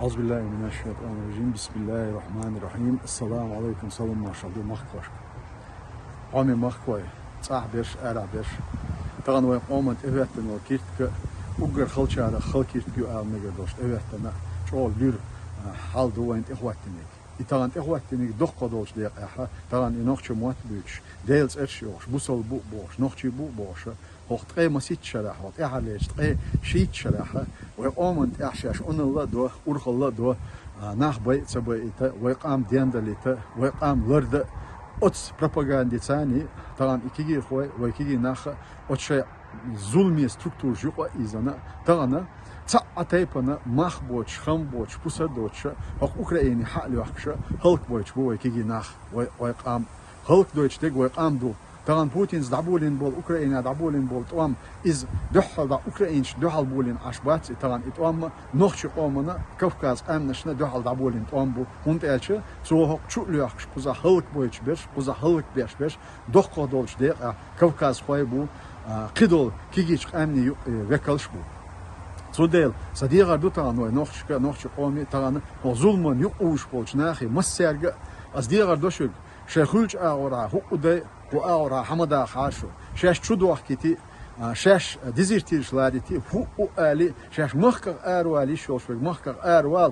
Euzubillahimineşşeytanirracim. Bismillahirrahmanirrahim. Esselamu aleyküm. Salam maşallah. Mahkvar. Ami mahkvar. Tsahber, araber. Tagan ve qomat evetten o kirtke. Uggar halçara halkirtke almega dost. Evetten çoğul lür hal duaynt ihvattinik. İtagan ihvattinik dokka dost diye aha. Tagan inoqçı muat büyüş. Deels erşiyoş. Busol bu boş. Noqçı bu boş. وقت مسيت شرح وقت إحليش تقي شيت شرحه وقامن إحشاش أن الله دو أرخ الله دو ناخ بيت سبيت ويقام ديندليت ويقام لرد أتس بروباغاندا ثاني طبعا إكيجي خوي وإكيجي ناخ أتشي ظلمي ستركتور جوا إذا طبعا تعطيبنا مخ بوش خم بوش بوسر دوش حق أوكراني حالي وحش هلك بوش بو إكيجي ناخ ويقام هلك دوش تيج ويقام دو طبعا بوتين دعبولين بول أوكرانيا دعبولين بول توام إز دحل دا أوكرانيش دحل بولين عشبات طبعا إتوام نخش قومنا كوكاز أمنشنا دحل دعبولين توام بو هونت ألش سوهق شو لياخش قزا هلك بويش بيش قزا هلك بيش دخل دولش ديق كوكاز خوي بو قدول كيجيش أمني وكالش بو سوديل صديقة دو طبعا نخش قومي طبعا ظلمن يقوش بولش ناخي مسيرج أصديقة دوشك شيخولش أورا هقودي وأورا حمدا خاشو شاش شدوح كتي شاش ديزيرتيش لادتي هو آلي شاش مخكر آروالي شوش مخكر آروال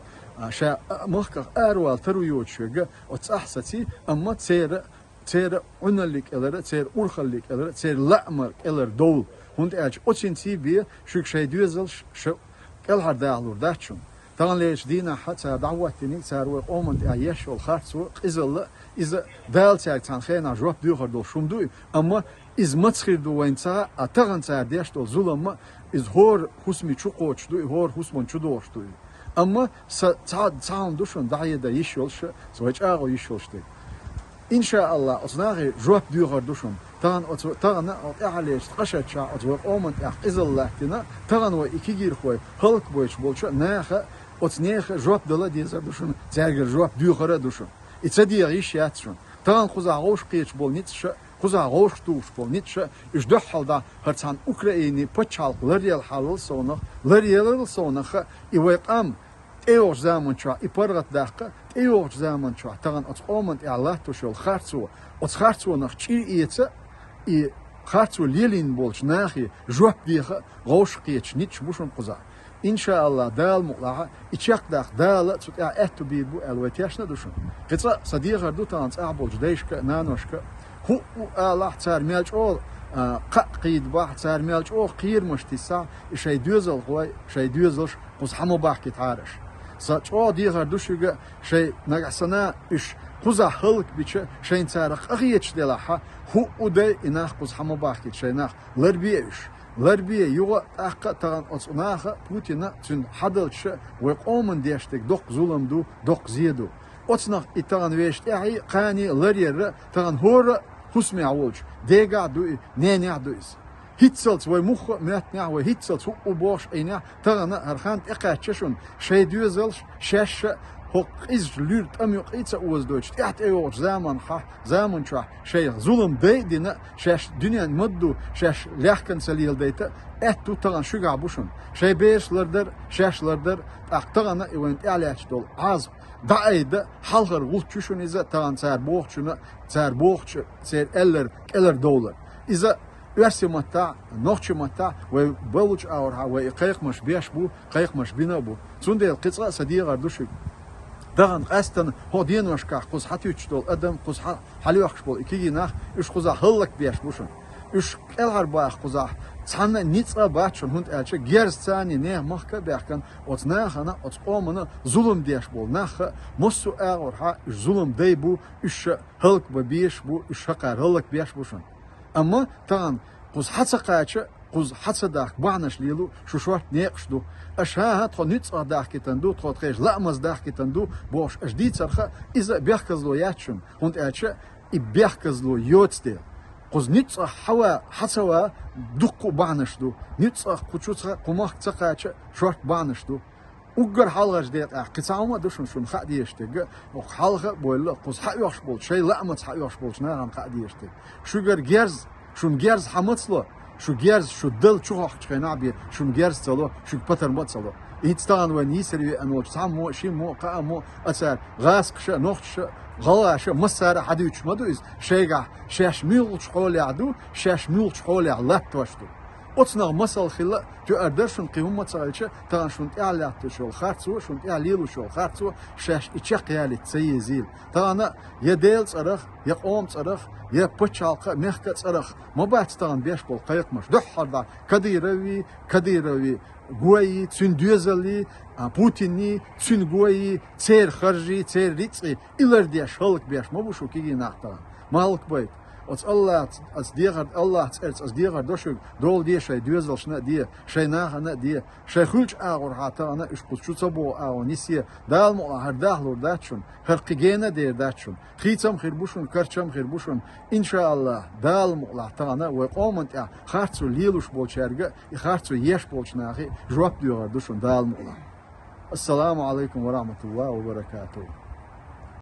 شا مخكر آروال ترويوت شوج وتصحصتي أما تير عنلك إلر تير أورخلك إلر تير لأمر إلر دول هند أج أتشنتي بي شوك شيء دوزل شو كل داخلور داتشون طبعا ليش دينا حتى دعوتني صار وقومن أيش والخارج إزل إذا دال تاعك تنخينا جواب ديوخر دول شوم دوي أما إز متخير دو وينتا أتغن تاع ديش دول ظلم إز هور حسمي شقوش دوي هور حسمن شدوش دوي أما تعاون دوشون دعية دا يشولش سويش آغو يشولش دوي إن شاء الله أصناغي جواب ديوخر دوشون تغن أعليش تقشت شاء أتوق أومن أخ إز الله تنا تغن وإكيجير خوي خلق بويش بولش ناخ أتنيخ جواب دلا ديزر دوشون تاغر جواب ديوخر دوشون إتصدق إيش ياتشون طبعا خذ عوش قيش بول نيتش خذ عوش توش بول نيتش إيش دحال دا هرتان أوكراني بتشال لريال حلل صونخ لريال صونخ يوقام إيوش زمان شو إبرغت دقة إيوش زمان شو طبعا أتقومن الله تشول خارتو أتخارتو نخ شيء إيتس إي خارتو ليلين بولش ناخي جواب ديخ عوش قيش نيتش بوشون قزا إن شاء الله دال مقلعة إتشاق داخ دال تسوتع أتو بيبو الوتياشنا دوشون قطع صديق دو تانس أعبول جديشك نانوشك هو الله تار ميلج أول قيد باح تار ميلج أول قير مشتيسا شيء دوزل قوي شيء دوزلش قص حمو باح كتعارش ساتش أو ديغر دوشك شيء نقصنا إش قزا هلك بيش شيء تارق أغيتش دلها هو ودي إناخ قص حمو باح كت شيء ناخ لربيش لربيه يوغا أقا تغن أصناخ بوتينا تن حدلش ويقومن ديشتك دوق ظلم دو دوق زيدو أصناخ إتغن ويشت أعي قاني لرير تغن هور حسمي عولج ديغا دوي نينيع دويس هيتسلت ومخ ماتنيع وهيتسلت هو بوش إينيع تغن هرخانت إقاتششون شي دوزلش شاش هو إز ليرت أم يقيتس أوز دوتش تحت أيوش زمان شو شيء ظلم دينا شاش دنيا مدو شاش لحكن سليل ديتا أتو تغن شو قابوشون شيء بيش لردر شاش لردر أقتغنا إيوانت إعلاش دول عازب دايدا حلقر وقتشون إذا تغن سار بوخش سير إلر دولار إذا ورسي متاع نوخش متاع وبلوش أورها وقيق مش بيش بو قيق مش بينا بو سوندي القصة صديقة دوشك دغن قاستن هو دين وشكا قوس حتيوش دول أدم قوس حليوخش بول إكيجي ناخ إش قوزا هلك بيش بوشن إش كالهر باخ قوزا تسحنا نيتسا باتشون هند ألشا جيرز تاني نيه مخكا بيحكن أتناخنا أتقومنا ظلم ديش بول ناخ مصو أغورها إش ظلم دي بو إش هلك ببيش بو إش هقار هلك بيش بوشن أما تغن قوس حتسا قاتشا قوز حتى داخ بعناش ليلو شو شوات نيقشدو أشها تخو نيتسا داخ كتندو تخو تخيش لأمز داخ كتندو بوش أشدي ترخا إذا بيحكزلو ياتشن هونت أتشا إبيحكزلو يوتستيل قوز نيتسا حوا حتسوا دقو بعناشدو نيتسا قوشوتسا قماخ تساقاتشا شوات بعناشدو وقر حلقة جديد قطعوما دوشن شون خادي يشتغ وحلقة بولا قوز حيوش بول شيء لأمز حيوش بول شناهم خادي يشتغ شوغر جيرز شون جيرز حمصلو شو جيرز شو دل شو حق تخينا بي شو جيرز تلو شو بتر مات تلو إنتان ونيسري أنو سامو شيمو قامو أثر غاسق ش نقش غلاش مسار حديش مدوز شيء شاش ميلش حول يعدو شاش ميلش حول يعلت واشتو أتصنع مسألة خلا جو أردشون قيمة صالحة ترى شون تعلق شو الخارطو شون تعليل شو الخارطو شاش إتشق يالي تسيزيل ترى أنا يديل صرخ يقوم صرخ يبتشالق مخك صرخ ما بعد ترى بيش بالقيق مش دح هذا كديروي قوي تسون دوزلي بوتيني تسون قوي تير خرجي تير ريتسي إلردي شالك بيش ما بوشو كيجي نحتا مالك بيت als Allah als diegar Allah als diegar doshug dol die shay duzel shna die shay nach na die shay khulch agor hata ana ish qutshutsa bo a nisi dal mo har dahlur dachun har qigena der dachun khitsam khirbushun karcham khirbushun inshallah dal mo la tana we qomant ya khartsu lilush bolcherga khartsu yesh bolchnahi jwap diegar doshun dal mo. Assalamu alaykum wa rahmatullahi wa barakatuh.